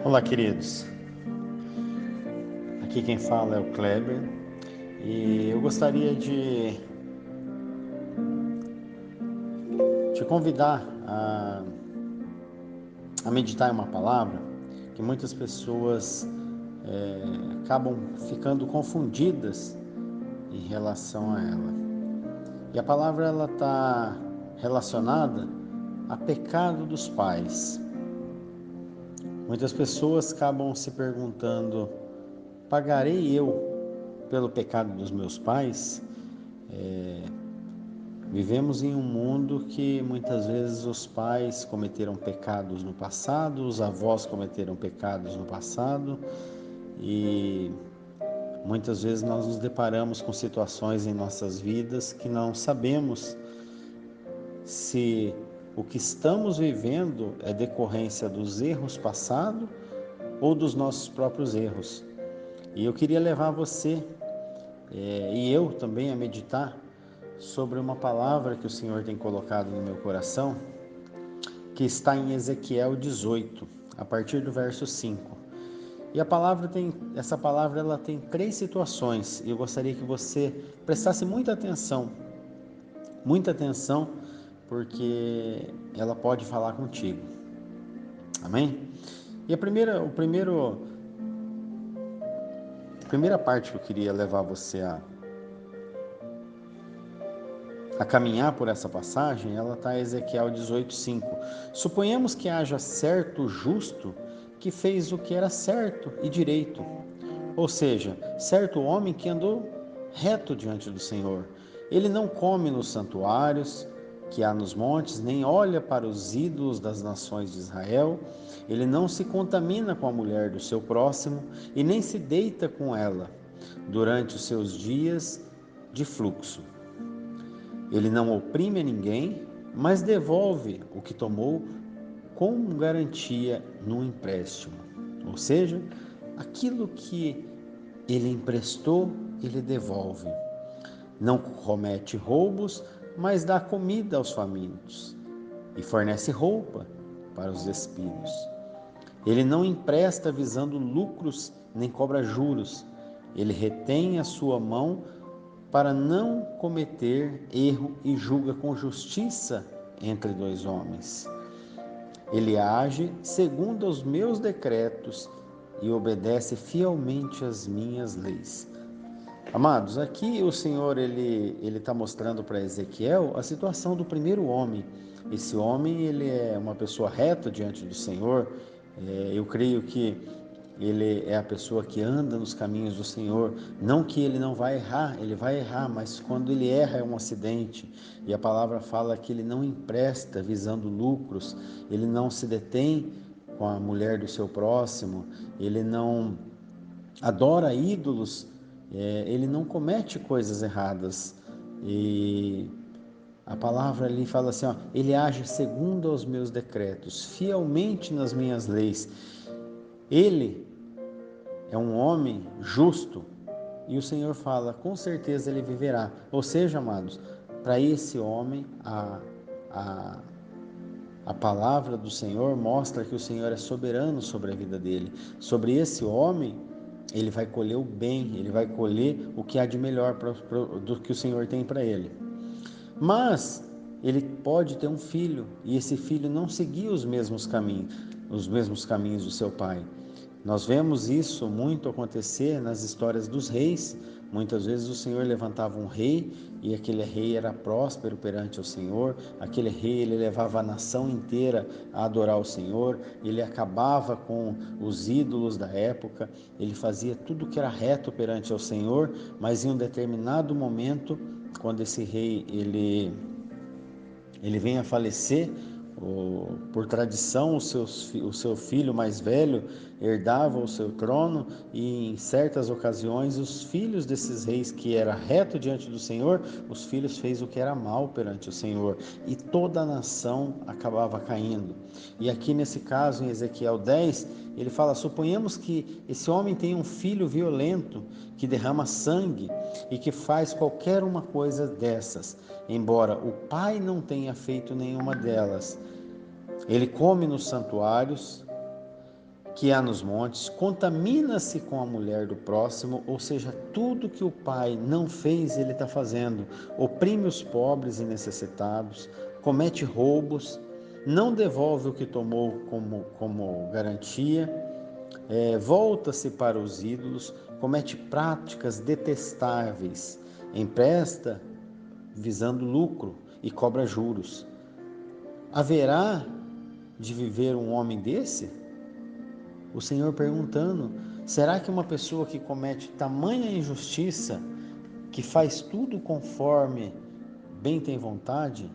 Olá, queridos. Aqui quem fala é o Kleber e eu gostaria de te convidar a meditar em uma palavra que muitas pessoas acabam ficando confundidas em relação a ela. E a palavra ela está relacionada a pecado dos pais. Muitas pessoas acabam se perguntando: pagarei eu pelo pecado dos meus pais? Vivemos em um mundo que muitas vezes os pais cometeram pecados no passado, os avós cometeram pecados no passado e muitas vezes nós nos deparamos com situações em nossas vidas que não sabemos se o que estamos vivendo é decorrência dos erros passados ou dos nossos próprios erros. E eu queria levar você e eu também a meditar sobre uma palavra que o Senhor tem colocado no meu coração, que está em Ezequiel 18, a partir do verso 5. E essa palavra ela tem 3 situações, e eu gostaria que você prestasse muita atenção, porque ela pode falar contigo. Amém? E a primeira parte que eu queria levar você a caminhar por essa passagem, ela está em Ezequiel 18:5. Suponhamos que haja certo justo que fez o que era certo e direito, ou seja, certo homem que andou reto diante do Senhor. Ele não come nos santuários que há nos montes, nem olha para os ídolos das nações de Israel. Ele não se contamina com a mulher do seu próximo e nem se deita com ela durante os seus dias de fluxo. Ele não oprime ninguém, mas devolve o que tomou com garantia no empréstimo. Ou seja, aquilo que ele emprestou, ele devolve. Não comete roubos, mas dá comida aos famintos e fornece roupa para os despidos. Ele não empresta visando lucros, nem cobra juros. Ele retém a sua mão para não cometer erro e julga com justiça entre 2 homens. Ele age segundo os meus decretos e obedece fielmente às minhas leis. Amados, aqui o Senhor ele está mostrando para Ezequiel a situação do primeiro homem. Esse homem ele é uma pessoa reta diante do Senhor. Eu creio que ele é a pessoa que anda nos caminhos do Senhor. Não que ele não vai errar, ele vai errar, mas quando ele erra é um acidente. E a palavra fala que ele não empresta visando lucros, ele não se detém com a mulher do seu próximo, ele não adora ídolos, ele não comete coisas erradas. E a palavra ali fala assim, ele age segundo aos meus decretos, fielmente nas minhas leis. Ele é um homem justo e o Senhor fala, com certeza ele viverá. Ou seja, amados, para esse homem, a palavra do Senhor mostra que o Senhor é soberano sobre a vida dele. Sobre esse homem, ele vai colher o bem, ele vai colher o que há de melhor do que o Senhor tem para ele. Mas ele pode ter um filho e esse filho não seguir os mesmos caminhos do seu pai. Nós vemos isso muito acontecer nas histórias dos reis. Muitas vezes o Senhor levantava um rei e aquele rei era próspero perante o Senhor. Aquele rei ele levava a nação inteira a adorar o Senhor. Ele acabava com os ídolos da época. Ele fazia tudo que era reto perante o Senhor, mas em um determinado momento, quando esse rei ele vem a falecer, por tradição o seu filho mais velho herdava o seu trono, e em certas ocasiões os filhos desses reis que era reto diante do Senhor, os filhos fez o que era mal perante o Senhor, e toda a nação acabava caindo. E aqui nesse caso em Ezequiel 10, ele fala, suponhamos que esse homem tem um filho violento, que derrama sangue e que faz qualquer uma coisa dessas, embora o pai não tenha feito nenhuma delas. Ele come nos santuários que há nos montes, contamina-se com a mulher do próximo, ou seja, tudo que o pai não fez, ele está fazendo. Oprime os pobres e necessitados, comete roubos, não devolve o que tomou como garantia, volta-se para os ídolos, comete práticas detestáveis, empresta visando lucro e cobra juros. Haverá de viver um homem desse? O Senhor perguntando: será que uma pessoa que comete tamanha injustiça, que faz tudo conforme bem tem vontade,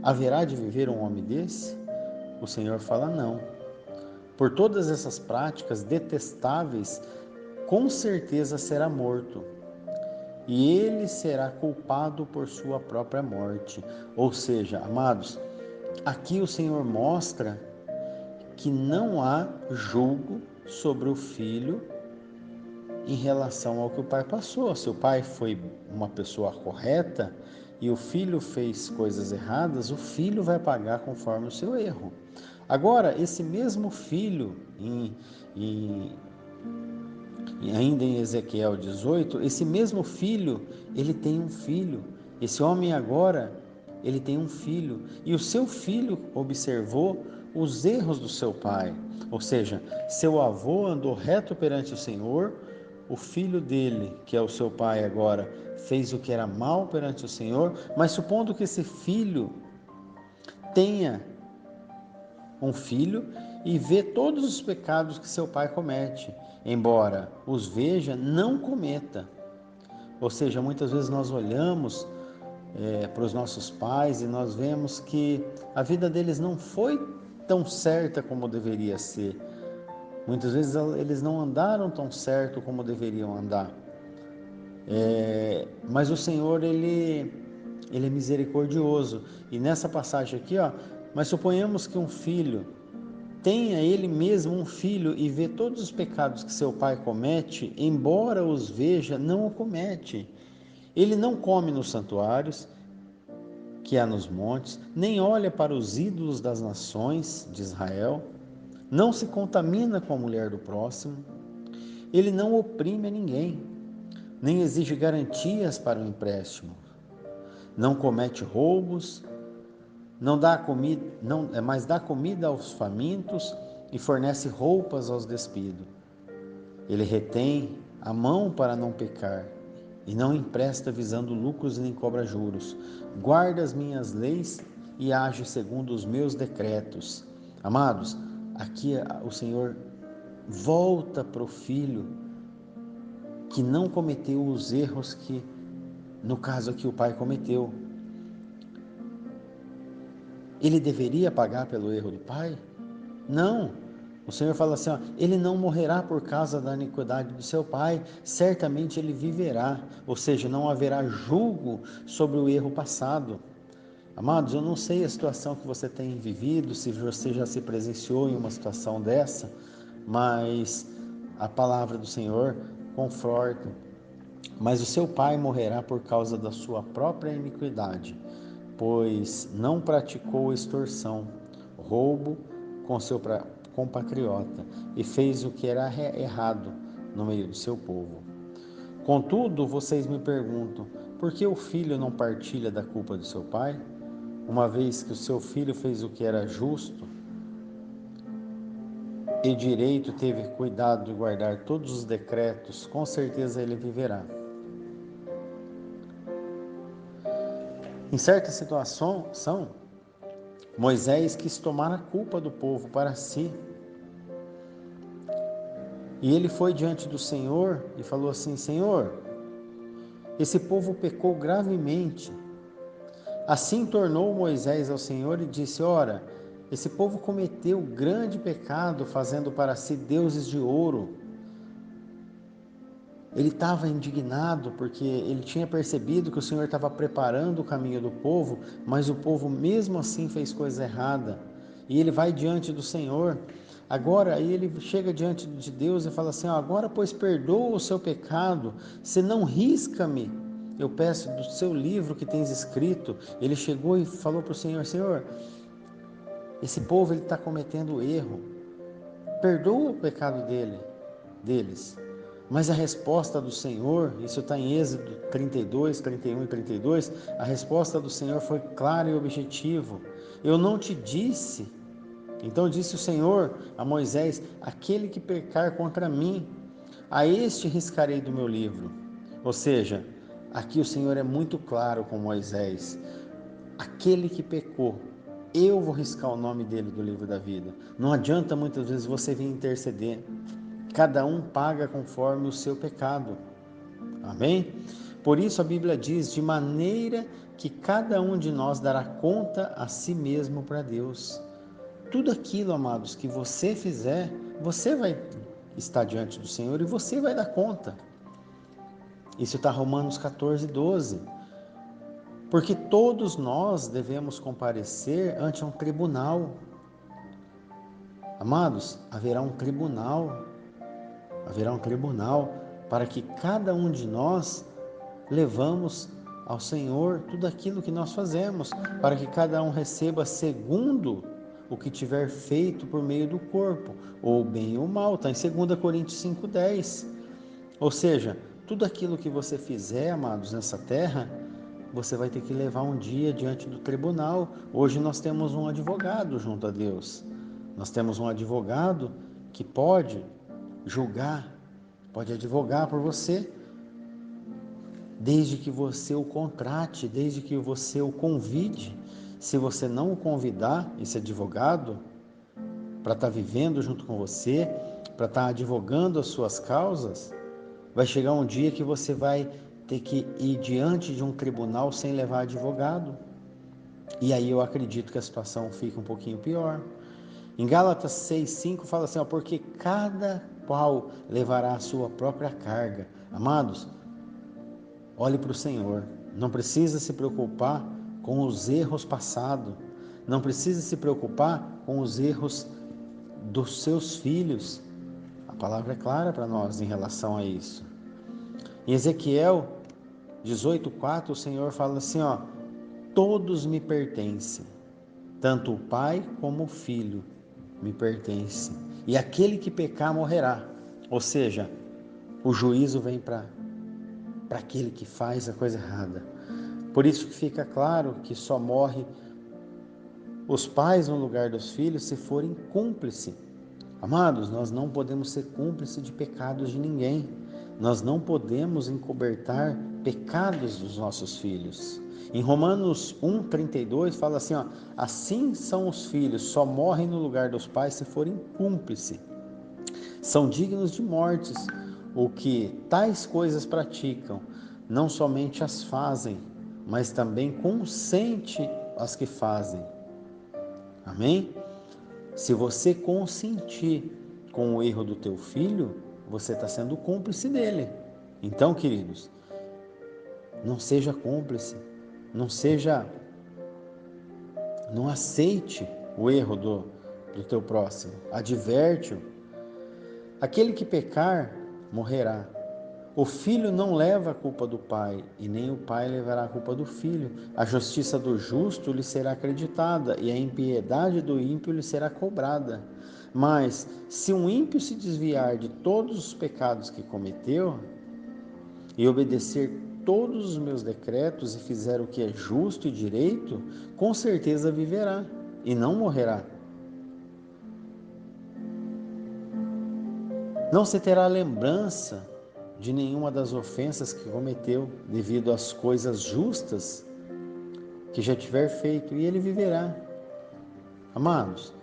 haverá de viver um homem desse? O Senhor fala: não. Por todas essas práticas detestáveis, com certeza será morto, e ele será culpado por sua própria morte. Ou seja, amados, aqui o Senhor mostra que não há julgo sobre o filho em relação ao que o pai passou. Se o pai foi uma pessoa correta e o filho fez coisas erradas, o filho vai pagar conforme o seu erro. Agora, esse mesmo filho, ainda em Ezequiel 18, esse mesmo filho, ele tem um filho. Esse homem agora, ele tem um filho. E o seu filho observou os erros do seu pai. Ou seja, seu avô andou reto perante o Senhor, o filho dele, que é o seu pai agora, fez o que era mal perante o Senhor, mas supondo que esse filho tenha um filho e vê todos os pecados que seu pai comete, embora os veja, não cometa. Ou seja, muitas vezes nós olhamos para os nossos pais e nós vemos que a vida deles não foi tão certa como deveria ser. Muitas vezes eles não andaram tão certo como deveriam andar. Mas o Senhor, ele é misericordioso. E nessa passagem aqui, mas suponhamos que um filho tenha ele mesmo um filho e vê todos os pecados que seu pai comete, embora os veja, não o comete. Ele não come nos santuários que há nos montes, nem olha para os ídolos das nações de Israel, não se contamina com a mulher do próximo, ele não oprime a ninguém, nem exige garantias para o empréstimo, não comete roubos, não dá comida, mas dá comida aos famintos e fornece roupas aos despidos. Ele retém a mão para não pecar e não empresta visando lucros nem cobra juros. Guarda as minhas leis e age segundo os meus decretos. Amados, aqui o Senhor volta para o filho que não cometeu os erros que, no caso aqui, o pai cometeu. Ele deveria pagar pelo erro do pai? Não. O Senhor fala assim, ele não morrerá por causa da iniquidade do seu pai, certamente ele viverá, ou seja, não haverá julgo sobre o erro passado. Amados, eu não sei a situação que você tem vivido, se você já se presenciou em uma situação dessa, mas a palavra do Senhor conforta. Mas o seu pai morrerá por causa da sua própria iniquidade, pois não praticou extorsão, roubo com seu compatriota e fez o que era errado no meio do seu povo. Contudo, vocês me perguntam, por que o filho não partilha da culpa do seu pai? Uma vez que o seu filho fez o que era justo e direito, teve cuidado de guardar todos os decretos, com certeza ele viverá. Em certa situação, Moisés quis tomar a culpa do povo para si. E ele foi diante do Senhor e falou assim: Senhor, esse povo pecou gravemente. Assim tornou Moisés ao Senhor e disse: ora, esse povo cometeu grande pecado, fazendo para si deuses de ouro. Ele estava indignado porque ele tinha percebido que o Senhor estava preparando o caminho do povo, mas o povo mesmo assim fez coisa errada. E ele vai diante do Senhor. Agora aí ele chega diante de Deus e fala assim: agora pois perdoa o seu pecado, se não risca-me, eu peço do seu livro que tens escrito. Ele chegou e falou para o Senhor: Senhor, esse povo ele está cometendo erro. perdoa o pecado deles. Mas a resposta do Senhor, isso está em Êxodo 32, 31 e 32, a resposta do Senhor foi clara e objetiva. Eu não te disse. Então disse o Senhor a Moisés: aquele que pecar contra mim, a este riscarei do meu livro. Ou seja, aqui o Senhor é muito claro com Moisés: aquele que pecou, eu vou riscar o nome dele do livro da vida. Não adianta muitas vezes você vir interceder. Cada um paga conforme o seu pecado. Amém? Por isso a Bíblia diz: de maneira que cada um de nós dará conta a si mesmo para Deus. Tudo aquilo, amados, que você fizer, você vai estar diante do Senhor e você vai dar conta. Isso está Romanos 14, 12. Porque todos nós devemos comparecer ante um tribunal. Amados, haverá um tribunal para que cada um de nós levamos ao Senhor tudo aquilo que nós fazemos, para que cada um receba segundo o que tiver feito por meio do corpo, ou bem ou mal, está em 2 Coríntios 5,10. Ou seja, tudo aquilo que você fizer, amados, nessa terra, você vai ter que levar um dia diante do tribunal. Hoje nós temos um advogado junto a Deus. Nós temos um advogado que pode julgar, pode advogar por você, desde que você o contrate, desde que você o convide. Se você não o convidar, esse advogado, para estar vivendo junto com você, para estar advogando as suas causas, vai chegar um dia que você vai ter que ir diante de um tribunal sem levar advogado. E aí eu acredito que a situação fica um pouquinho pior. Em Gálatas 6,5 fala assim, porque cada qual levará a sua própria carga. Amados, olhe para o Senhor. Não precisa se preocupar com os erros passados. Não precisa se preocupar com os erros dos seus filhos. A palavra é clara para nós em relação a isso. Em Ezequiel 18,4 o Senhor fala assim, todos me pertencem, tanto o pai como o filho me pertencem, e aquele que pecar morrerá. Ou seja, o juízo vem para aquele que faz a coisa errada. Por isso que fica claro que só morre os pais no lugar dos filhos se forem cúmplices. Amados, nós não podemos ser cúmplices de pecados de ninguém. Nós não podemos encobertar pecados dos nossos filhos. Em Romanos 1,32 fala assim, assim são os filhos, só morrem no lugar dos pais se forem cúmplices. São dignos de mortes o que tais coisas praticam, não somente as fazem, mas também consente as que fazem. Amém? Se você consentir com o erro do teu filho, você está sendo cúmplice dele. Então, queridos, não seja cúmplice, não aceite o erro do teu próximo, adverte-o. Aquele que pecar, morrerá. O filho não leva a culpa do pai, e nem o pai levará a culpa do filho. A justiça do justo lhe será acreditada, e a impiedade do ímpio lhe será cobrada. Mas, se um ímpio se desviar de todos os pecados que cometeu, e obedecer todos os meus decretos, e fizer o que é justo e direito, com certeza viverá, e não morrerá. Não se terá lembrança de nenhuma das ofensas que cometeu, devido às coisas justas que já tiver feito, e ele viverá. Amados,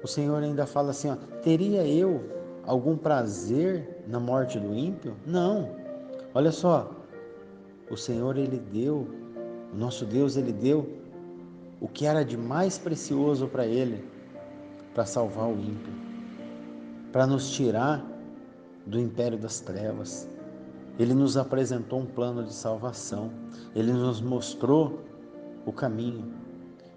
o Senhor ainda fala assim, teria eu algum prazer na morte do ímpio? Não. Olha só, o Senhor, o nosso Deus, Ele deu o que era de mais precioso para Ele, para salvar o ímpio, para nos tirar do império das trevas. Ele nos apresentou um plano de salvação. Ele nos mostrou o caminho.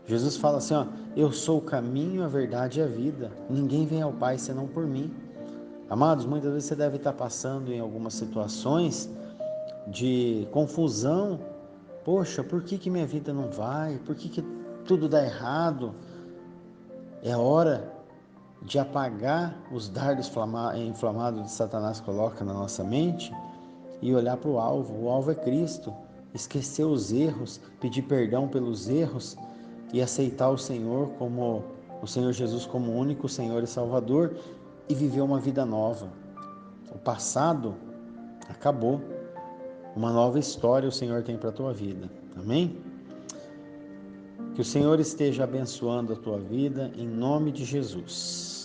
Jesus fala assim, eu sou o caminho, a verdade e a vida. Ninguém vem ao Pai senão por mim. Amados, muitas vezes você deve estar passando em algumas situações de confusão. Poxa, por que minha vida não vai? Por que tudo dá errado? É hora de apagar os dardos inflamados que Satanás coloca na nossa mente e olhar para o alvo. O alvo é Cristo. Esquecer os erros, pedir perdão pelos erros e aceitar o Senhor Jesus como único Senhor e Salvador e viver uma vida nova. O passado acabou. Uma nova história o Senhor tem para a tua vida. Amém? Que o Senhor esteja abençoando a tua vida em nome de Jesus.